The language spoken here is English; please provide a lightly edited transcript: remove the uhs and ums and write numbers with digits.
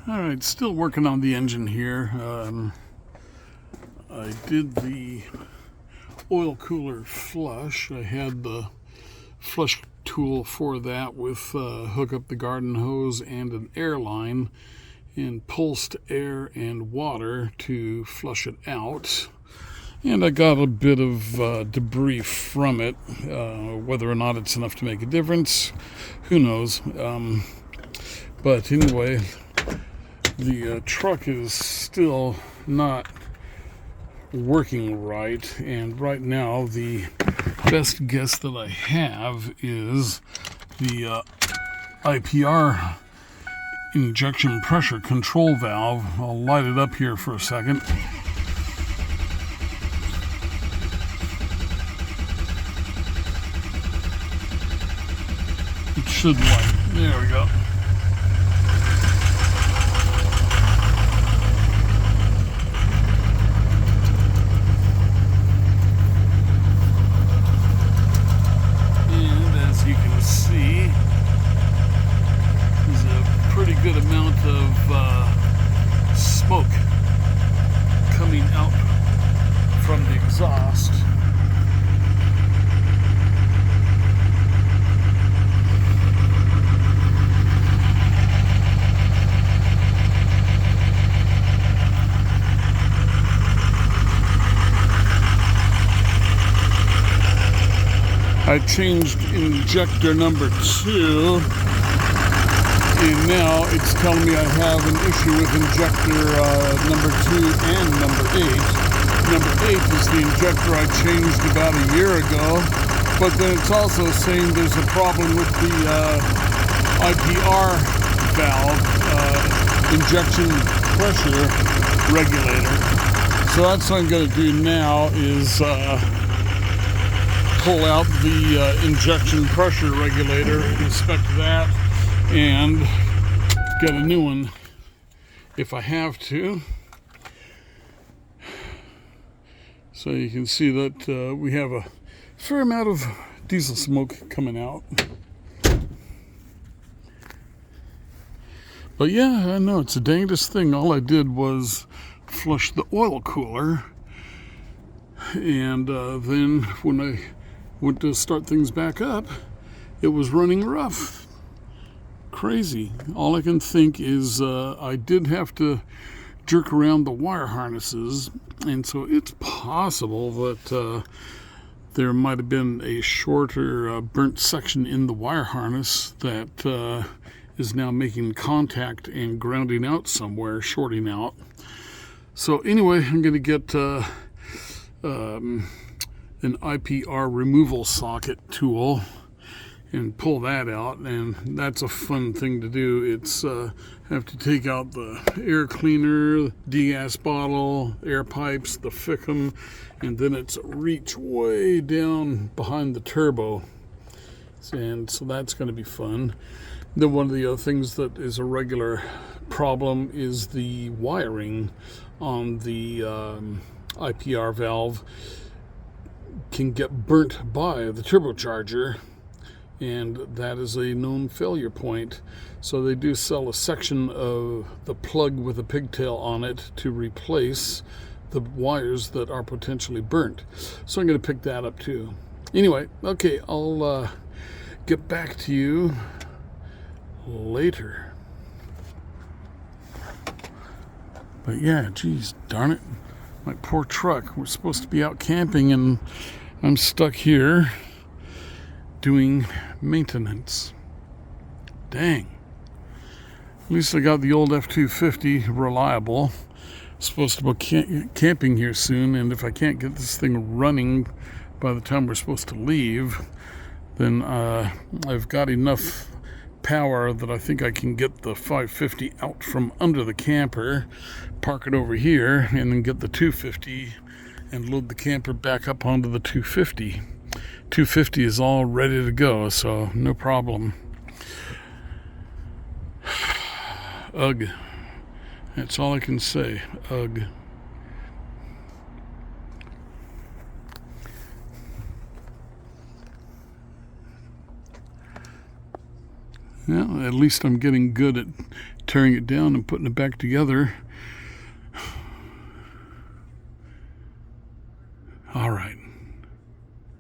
Alright, still working on the engine here. I did the oil cooler flush. I had the flush tool for that with hook up the garden hose and an air line and pulsed air and water to flush it out. And I got a bit of debris from it. Whether or not it's enough to make a difference, who knows. But anyway, the truck is still not working right, and right now the best guess that I have is the IPR injection pressure control valve. I'll light it up here for a second. It should light. There we go. You can see there's a pretty good amount of smoke coming out from the exhaust. I changed injector number 2, and now it's telling me I have an issue with injector number 2 and number 8. Number 8 is the injector I changed about a year ago, but then it's also saying there's a problem with the IPR valve, injection pressure regulator. So that's what I'm going to do now is pull out the injection pressure regulator, inspect that, and get a new one if I have to. So you can see that we have a fair amount of diesel smoke coming out. But yeah, I know it's the dangest thing. All I did was flush the oil cooler, and then when I went to start things back up, it was running rough. Crazy. All I can think is I did have to jerk around the wire harnesses, and so it's possible that there might have been a shorter burnt section in the wire harness that is now making contact and grounding out somewhere, shorting out. So anyway, I'm going to get an IPR removal socket tool and pull that out, and that's a fun thing to do. It's have to take out the air cleaner, degas bottle, air pipes, the FICM, and then it's reach way down behind the turbo, and so that's going to be fun. Then one of the other things that is a regular problem is the wiring on the IPR valve can get burnt by the turbocharger, and that is a known failure point. So they do sell a section of the plug with a pigtail on it to replace the wires that are potentially burnt. So I'm going to pick that up too. Anyway, okay, I'll get back to you later. But yeah, geez, darn it. My poor truck. We're supposed to be out camping, and I'm stuck here doing maintenance. Dang. At least I got the old F-250 reliable. Supposed to be camping here soon, and if I can't get this thing running by the time we're supposed to leave, then I've got enough power that I think I can get the 550 out from under the camper, park it over here, and then get the 250 and load the camper back up onto the 250. 250 is all ready to go, so no problem. Ugh. That's all I can say. Ugh. Well, at least I'm getting good at tearing it down and putting it back together. All right.